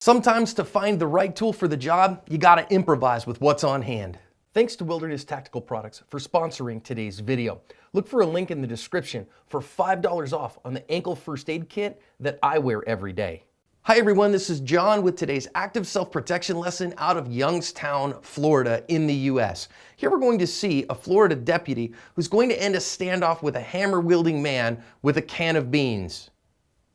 Sometimes to find the right tool for the job, you gotta improvise with what's on hand. Thanks to Wilderness Tactical Products for sponsoring today's video. Look for a link in the description for $5 off on the ankle first aid kit that I wear every day. Hi everyone, this is John with today's active self-protection lesson out of Youngstown, Florida in the US. Here we're going to see a Florida deputy who's going to end a standoff with a hammer-wielding man with a can of beans.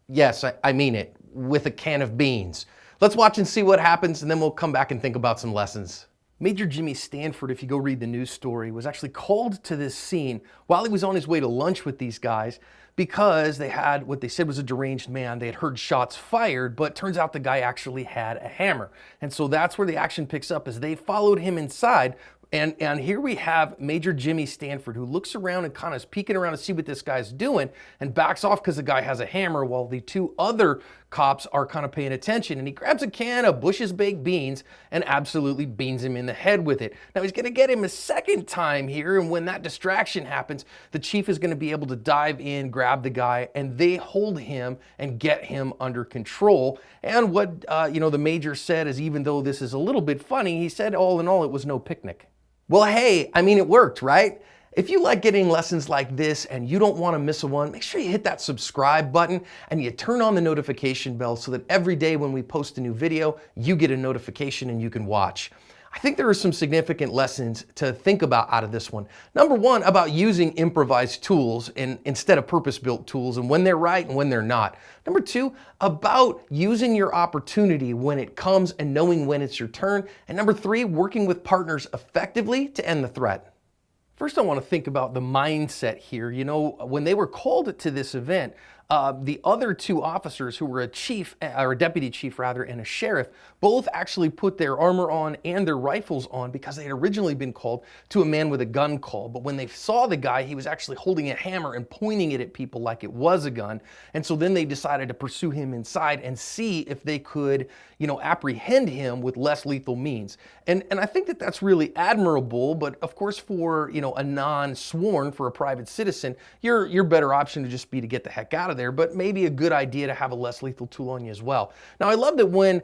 Yes, I mean it, with a can of beans. Let's watch and see what happens, and then we'll come back and think about some lessons. Major Jimmy Stanford, if you go read the news story, was actually called to this scene while he was on his way to lunch with these guys because they had what they said was a deranged man. They had heard shots fired, but turns out the guy actually had a hammer. And so that's where the action picks up as they followed him inside. And here we have Major Jimmy Stanford, who looks around and kind of is peeking around to see what this guy's doing and backs off because the guy has a hammer while the two other cops are kind of paying attention. And he grabs a can of Bush's baked beans and absolutely beans him in the head with it. Now he's going to get him a second time here, and when that distraction happens, the chief is going to be able to dive in, grab the guy, and they hold him and get him under control. And what the major said is, even though this is a little bit funny, he said all in all it was no picnic. Well, hey, I mean, it worked, right? If you like getting lessons like this and you don't want to miss a one, make sure you hit that subscribe button and you turn on the notification bell so that every day when we post a new video, you get a notification and you can watch. I think there are some significant lessons to think about out of this one. Number one, about using improvised tools instead of purpose-built tools, and when they're right and when they're not. Number two, about using your opportunity when it comes and knowing when it's your turn. And number three, working with partners effectively to end the threat. First, I want to think about the mindset here. You know, when they were called to this event, the other two officers who were a chief, or a deputy chief rather, and a sheriff, both actually put their armor on and their rifles on because they had originally been called to a man with a gun call. But when they saw the guy, he was actually holding a hammer and pointing it at people like it was a gun. And so then they decided to pursue him inside and see if they could, apprehend him with less lethal means. And I think that that's really admirable, but of course for, a non-sworn, for a private citizen, your better option would just be to get the heck out of there, but maybe a good idea to have a less lethal tool on you as well. Now, I love that when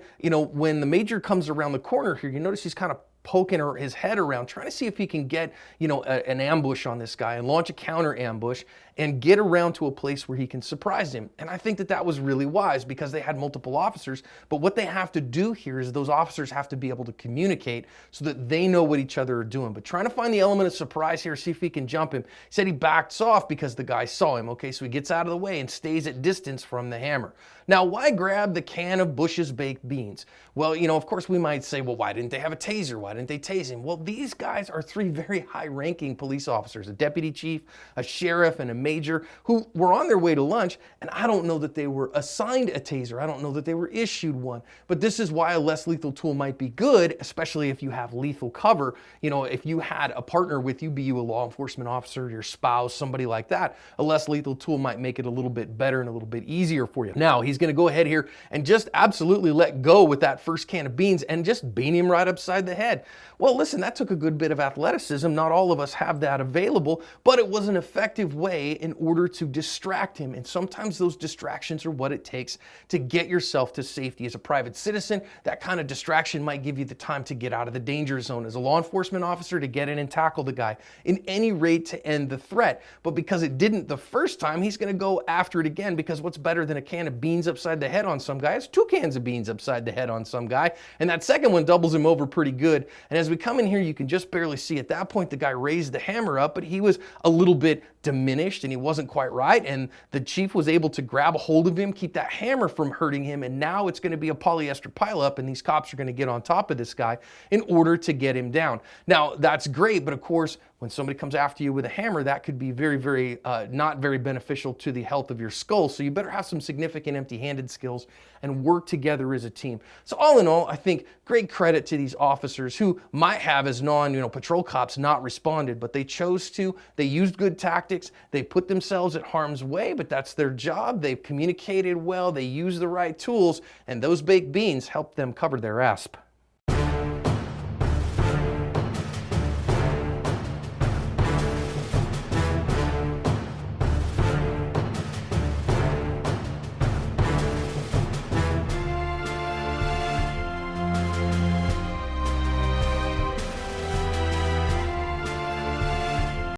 the major comes around the corner here, you notice he's kind of poking his head around, trying to see if he can get, an ambush on this guy and launch a counter ambush and get around to a place where he can surprise him. And I think that that was really wise because they had multiple officers, but what they have to do here is those officers have to be able to communicate so that they know what each other are doing. But trying to find the element of surprise here, see if he can jump him. He said he backs off because the guy saw him, okay? So he gets out of the way and stays at distance from the hammer. Now, why grab the can of Bush's baked beans? Well, of course we might say, well, why didn't they have a taser? Why didn't they tase him? Well, these guys are three very high-ranking police officers, a deputy chief, a sheriff, and a major, who were on their way to lunch, and I don't know that they were assigned a taser. I don't know that they were issued one, but this is why a less lethal tool might be good, especially if you have lethal cover. If you had a partner with you, be you a law enforcement officer, your spouse, somebody like that, a less lethal tool might make it a little bit better and a little bit easier for you. Now, he's going to go ahead here and just absolutely let go with that first can of beans and just bean him right upside the head. Well, listen, that took a good bit of athleticism. Not all of us have that available, but it was an effective way in order to distract him. And sometimes those distractions are what it takes to get yourself to safety. As a private citizen, that kind of distraction might give you the time to get out of the danger zone. As a law enforcement officer, to get in and tackle the guy in any rate to end the threat. But because it didn't the first time, he's going to go after it again, because what's better than a can of beans upside the head on some guy? It's two cans of beans upside the head on some guy. And that second one doubles him over pretty good. And as we come in here, you can just barely see at that point the guy raised the hammer up, but he was a little bit diminished and he wasn't quite right. And the chief was able to grab a hold of him, keep that hammer from hurting him. And now it's going to be a polyester pileup, and these cops are going to get on top of this guy in order to get him down. Now, that's great, but of course, when somebody comes after you with a hammer, that could be very, very not very beneficial to the health of your skull. So you better have some significant empty-handed skills and work together as a team. So all in all, I think great credit to these officers who might have, as patrol cops, not responded, but they chose to. They used good tactics. They put themselves at harm's way, but that's their job. They've communicated well. They used the right tools, and those baked beans helped them cover their asp.